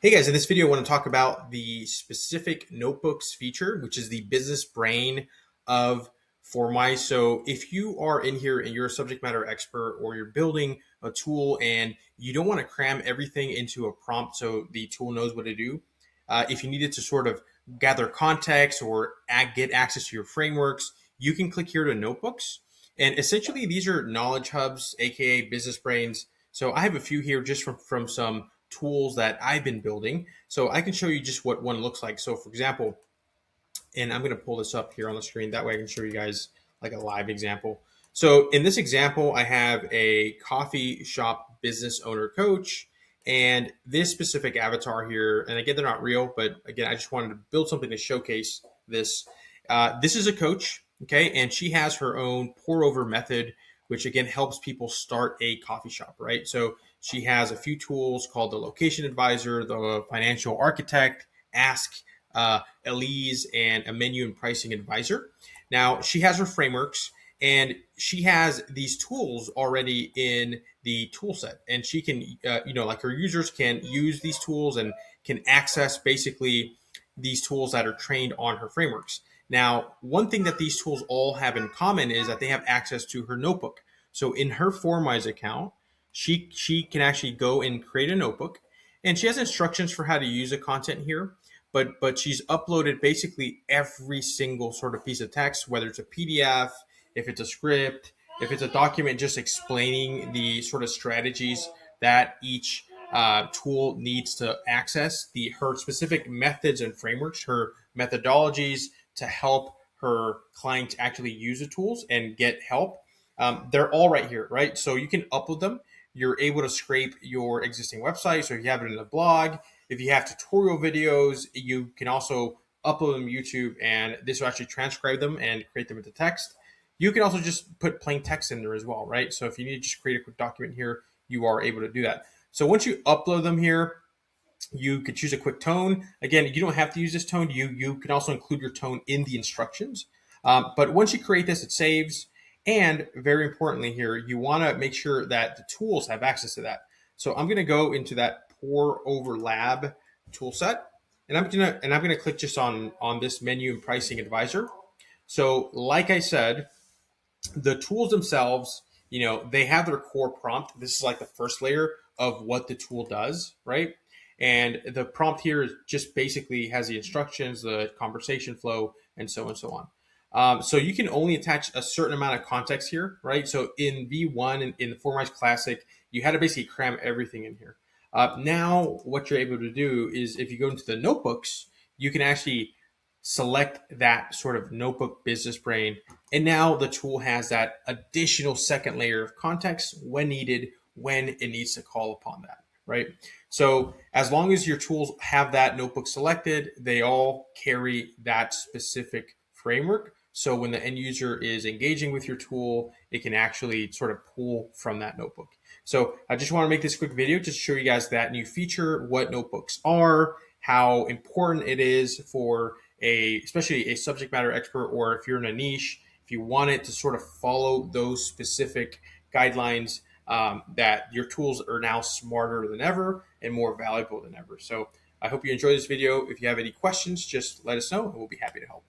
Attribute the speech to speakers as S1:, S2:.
S1: Hey guys, in this video, I want to talk about the specific notebooks feature, which is the business brain of FormWise. So if you are in here and you're a subject matter expert or you're building a tool and you don't want to cram everything into a prompt so the tool knows what to do, if you needed to sort of gather context or get access to your frameworks, you can click here to notebooks. And essentially, these are knowledge hubs, aka business brains. So I have a few here just from some tools that I've been building. So I can show you just what one looks like. So for example, and I'm going to pull this up here on the screen. That way I can show you guys like a live example. So in this example, I have a coffee shop business owner coach and this specific avatar here. And again, they're not real, but again, I just wanted to build something to showcase this. This is a coach, okay? And she has her own pour over method, which again helps people start a coffee shop, right? So she has a few tools called the location advisor, the financial architect, ask, Elise, and a menu and pricing advisor. Now, she has her frameworks and she has these tools already in the tool set. And she can, like her users can use these tools and can access basically these tools that are trained on her frameworks. Now, one thing that these tools all have in common is that they have access to her notebook. So in her FormWise account, she can actually go and create a notebook, and she has instructions for how to use the content here. But she's uploaded basically every single sort of piece of text, whether it's a PDF, if it's a script, if it's a document just explaining the sort of strategies that each tool needs to access, her specific methods and frameworks, her methodologies to help her clients actually use the tools and get help. They're all right here, right? So you can upload them. You're able to scrape your existing website. So if you have it in a blog, if you have tutorial videos, you can also upload them to YouTube, and this will actually transcribe them and create them into text. You can also just put plain text in there as well, right? So if you need to just create a quick document here, you are able to do that. So once you upload them here, you could choose a quick tone. Again, you don't have to use this tone. You can also include your tone in the instructions. But once you create this, it saves. And very importantly here, you want to make sure that the tools have access to that. So I'm going to go into that pour over lab tool set, and I'm gonna click just on this menu and pricing advisor. So like I said, the tools themselves, they have their core prompt. This is like the first layer of what the tool does, right? And the prompt here is just basically has the instructions, the conversation flow, and so on and so on. So you can only attach a certain amount of context here, right? So in V1 and in the FormWise Classic, you had to basically cram everything in here. Now, what you're able to do is if you go into the notebooks, you can actually select that sort of notebook business brain. And now the tool has that additional second layer of context when needed, when it needs to call upon that, right? So as long as your tools have that notebook selected, they all carry that specific framework. So when the end user is engaging with your tool, it can actually sort of pull from that notebook. So I just want to make this quick video just to show you guys that new feature, what notebooks are, how important it is for especially a subject matter expert, or if you're in a niche, if you want it to sort of follow those specific guidelines, that your tools are now smarter than ever and more valuable than ever. So I hope you enjoyed this video. If you have any questions, just let us know and we'll be happy to help.